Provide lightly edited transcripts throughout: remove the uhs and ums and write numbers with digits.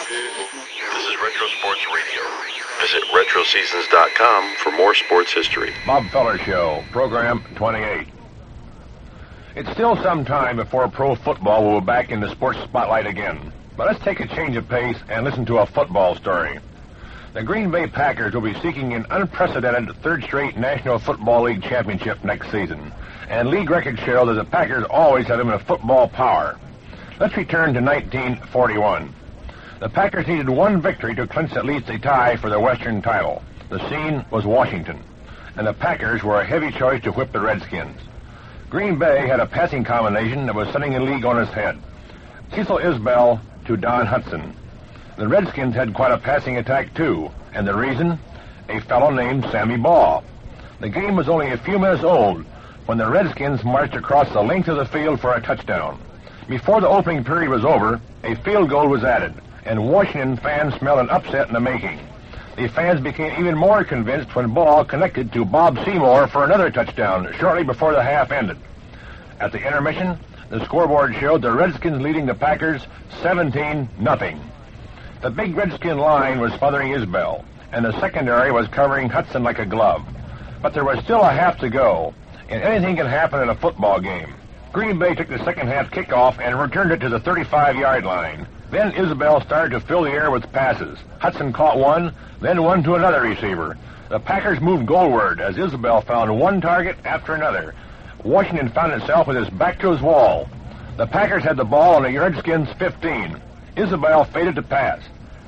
This is Retro Sports Radio. Visit RetroSeasons.com for more sports history. Bob Feller Show, Program 28. It's still some time before pro football will be back in the sports spotlight again. But let's take a change of pace and listen to a football story. The Green Bay Packers will be seeking an unprecedented third straight National Football League championship next season. And league records show that the Packers always have them in a football power. Let's return to 1941. The Packers needed one victory to clinch at least a tie for the Western title. The scene was Washington, and the Packers were a heavy choice to whip the Redskins. Green Bay had a passing combination that was setting the league on its head. Cecil Isbell to Don Hudson. The Redskins had quite a passing attack too, and the reason? A fellow named Sammy Baugh. The game was only a few minutes old when the Redskins marched across the length of the field for a touchdown. Before the opening period was over, a field goal was added, and Washington fans smelled an upset in the making. The fans became even more convinced when Baugh connected to Bob Seymour for another touchdown shortly before the half ended. At the intermission, the scoreboard showed the Redskins leading the Packers 17-0. The big Redskin line was smothering Isbell, and the secondary was covering Hudson like a glove. But there was still a half to go, and anything can happen in a football game. Green Bay took the second half kickoff and returned it to the 35-yard line. Then Isbell started to fill the air with passes. Hudson caught one, then one to another receiver. The Packers moved goalward as Isbell found one target after another. Washington found itself with its back to his wall. The Packers had the ball on the Redskins' 15. Isbell faded to pass,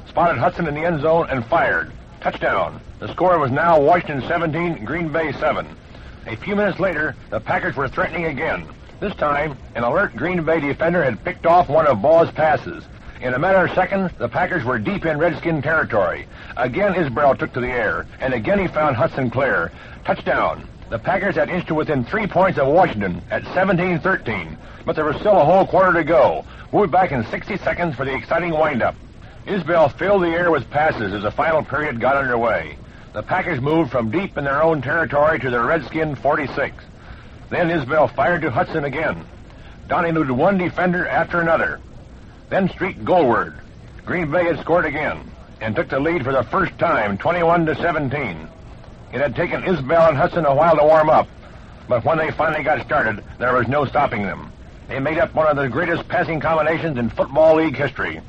spotted Hudson in the end zone, and fired. Touchdown. The score was now Washington 17, Green Bay 7. A few minutes later, the Packers were threatening again. This time, an alert Green Bay defender had picked off one of Baugh's passes. In a matter of seconds, the Packers were deep in Redskin territory. Again, Isbell took to the air, and again he found Hudson clear. Touchdown. The Packers had inched to within 3 points of Washington at 17-13, but there was still a whole quarter to go. We'll be back in 60 seconds for the exciting windup. Isbell filled the air with passes as the final period got underway. The Packers moved from deep in their own territory to the Redskin 46. Then Isbell fired to Hudson again. Don eluded one defender after another. Then streaked goalward. Green Bay had scored again and took the lead for the first time, 21-17. It had taken Isbell and Hudson a while to warm up, but when they finally got started, there was no stopping them. They made up one of the greatest passing combinations in Football League history.